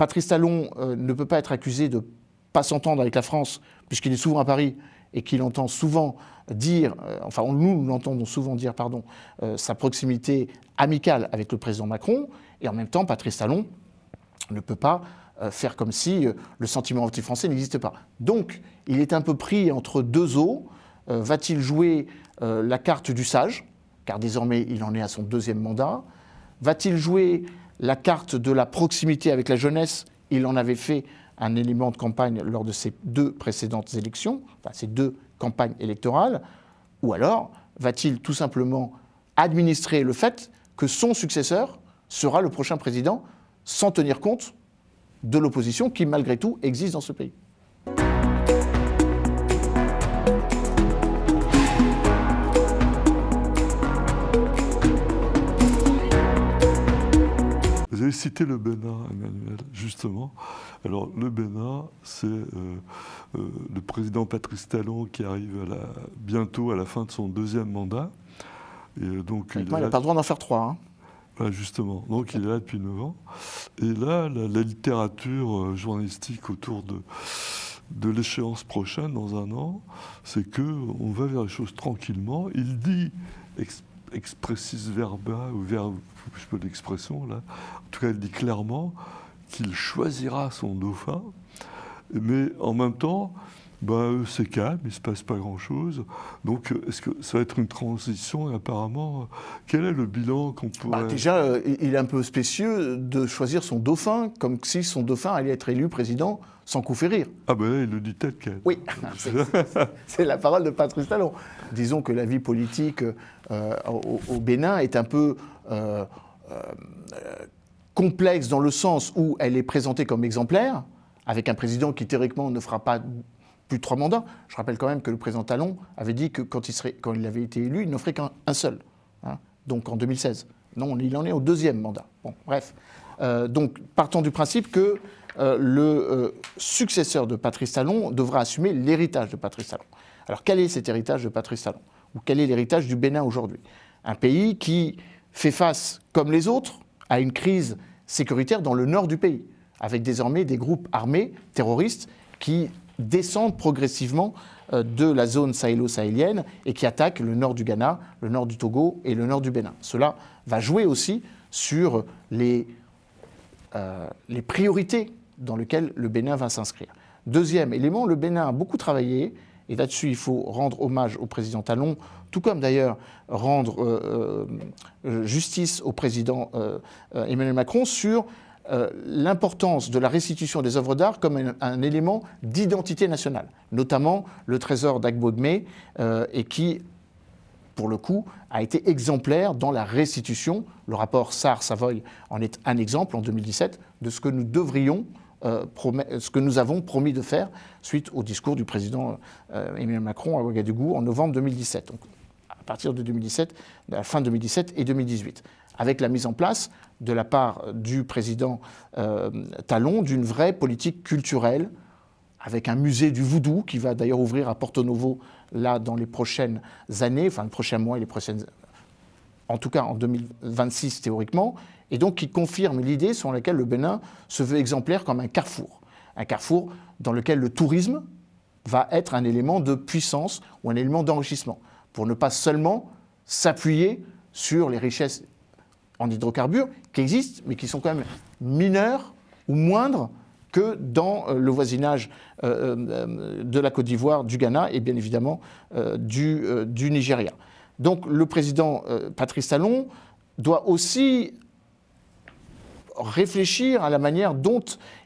Patrice Talon ne peut pas être accusé de ne pas s'entendre avec la France, puisqu'il est souvent à Paris et qu'il entend souvent dire, nous l'entendons souvent dire, sa proximité amicale avec le président Macron, et en même temps, Patrice Talon ne peut pas faire comme si le sentiment anti-français n'existe pas. Donc, il est un peu pris entre deux eaux. Va-t-il jouer la carte du sage, car désormais il en est à son 2e mandat? Va-t-il jouer la carte de la proximité avec la jeunesse? Il en avait fait un élément de campagne lors de ses 2 précédentes élections, ces 2 campagnes électorales. Ou alors, va-t-il tout simplement administrer le fait que son successeur sera le prochain président, sans tenir compte de l'opposition qui, malgré tout, existe dans ce pays? Vous avez cité le Bénin, Emmanuel, justement. Alors, le Bénin, c'est le président Patrice Talon qui arrive bientôt à la fin de son 2e mandat. Et donc, il n'a pas le droit d'en faire 3. Hein. Voilà, justement. Donc, il est là depuis 9 ans. Et là, la littérature journalistique autour de l'échéance prochaine, dans 1 an, c'est qu'on va vers les choses tranquillement. Il dit expressis verba, ou verbe, je sais pas l'expression là, en tout cas il dit clairement qu'il choisira son dauphin, mais en même temps, c'est calme, il ne se passe pas grand-chose. Donc est-ce que ça va être une transition? Et apparemment, quel est le bilan qu'on pourrait... Déjà, il est un peu spécieux de choisir son dauphin, comme si son dauphin allait être élu président sans coup férir. Ah ben là, il le dit tel quel. Oui, c'est la parole de Patrice Talon. Disons que la vie politique au Bénin est un peu complexe dans le sens où elle est présentée comme exemplaire, avec un président qui théoriquement ne fera pas plus de 3 mandats. Je rappelle quand même que le président Talon avait dit que quand il avait été élu, il n'en ferait qu'un seul, hein, donc en 2016. Non, il en est au 2e mandat. Bon, bref. Donc, partant du principe que le successeur de Patrice Talon devra assumer l'héritage de Patrice Talon. Alors, quel est cet héritage de Patrice Talon? Ou quel est l'héritage du Bénin aujourd'hui? Un pays qui fait face, comme les autres, à une crise sécuritaire dans le nord du pays, avec désormais des groupes armés terroristes qui descendent progressivement de la zone sahélo-sahélienne et qui attaquent le nord du Ghana, le nord du Togo et le nord du Bénin. Cela va jouer aussi sur les priorités dans lesquelles le Bénin va s'inscrire. 2e élément, le Bénin a beaucoup travaillé, et là-dessus il faut rendre hommage au président Talon, tout comme d'ailleurs rendre justice au président Emmanuel Macron sur l'importance de la restitution des œuvres d'art comme un élément d'identité nationale, notamment le trésor d'Agbodmé, et qui, pour le coup, a été exemplaire dans la restitution. Le rapport Sarr-Savoy en est un exemple en 2017 de ce que nous devrions, ce que nous avons promis de faire suite au discours du président Emmanuel Macron à Ouagadougou en novembre 2017. Donc, à partir de 2017, de la fin 2017 et 2018, avec la mise en place de la part du président Talon d'une vraie politique culturelle, avec un musée du voodoo qui va d'ailleurs ouvrir à Porto Novo là dans les prochaines années, enfin les prochains mois et les prochaines, en tout cas en 2026 théoriquement, et donc qui confirme l'idée selon laquelle le Bénin se veut exemplaire comme un carrefour dans lequel le tourisme va être un élément de puissance ou un élément d'enrichissement, pour ne pas seulement s'appuyer sur les richesses en hydrocarbures qui existent, mais qui sont quand même mineures ou moindres que dans le voisinage de la Côte d'Ivoire, du Ghana et bien évidemment du Nigeria. Donc le président Patrice Talon doit aussi réfléchir à la manière dont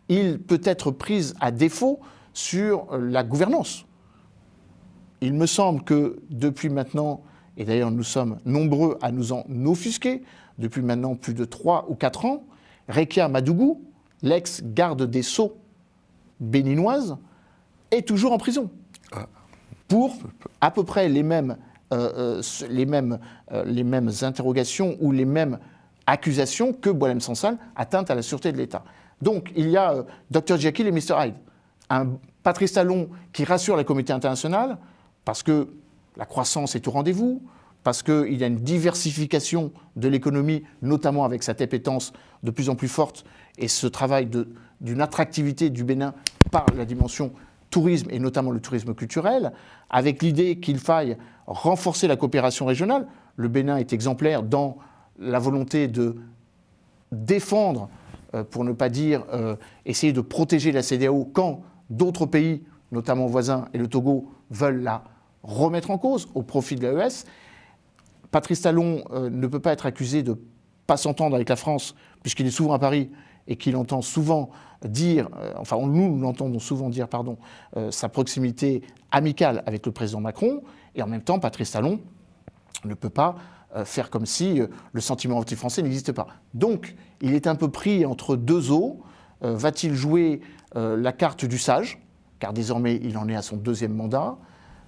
il peut être pris à défaut sur la gouvernance. Il me semble que depuis maintenant, et d'ailleurs nous sommes nombreux à nous en offusquer, depuis maintenant plus de 3 ou 4 ans, Rekia Madougou, l'ex-garde des Sceaux béninoise, est toujours en prison pour à peu près les mêmes interrogations ou les mêmes accusations que Boualem Sansal, atteinte à la sûreté de l'État. Donc il y a Dr Jekyll et Mr Hyde, un Patrice Talon qui rassure la communauté internationale parce que la croissance est au rendez-vous, parce qu'il y a une diversification de l'économie, notamment avec cette appétence de plus en plus forte et ce travail d'une attractivité du Bénin par la dimension tourisme, et notamment le tourisme culturel, avec l'idée qu'il faille renforcer la coopération régionale. Le Bénin est exemplaire dans la volonté de défendre, pour ne pas dire essayer de protéger la CEDEAO quand d'autres pays, notamment voisins et le Togo, veulent la remettre en cause au profit de l'AES. Patrice Talon ne peut pas être accusé de ne pas s'entendre avec la France, puisqu'il est souvent à Paris et qu'il entend souvent dire, enfin nous l'entendons souvent dire, pardon, sa proximité amicale avec le président Macron, et en même temps Patrice Talon ne peut pas faire comme si le sentiment anti-français n'existe pas. Donc il est un peu pris entre deux eaux. Va-t-il jouer la carte du sage, car désormais il en est à son 2e mandat?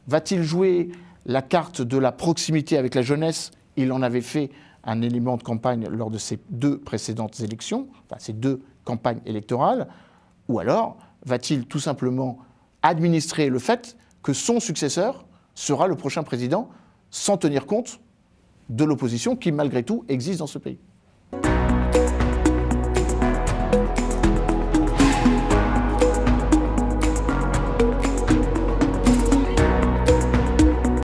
Va-t-il jouer la carte de la proximité avec la jeunesse? Il en avait fait un élément de campagne lors de ses 2 précédentes élections, enfin ces 2 campagnes électorales. Ou alors va-t-il tout simplement administrer le fait que son successeur sera le prochain président sans tenir compte de l'opposition qui malgré tout existe dans ce pays?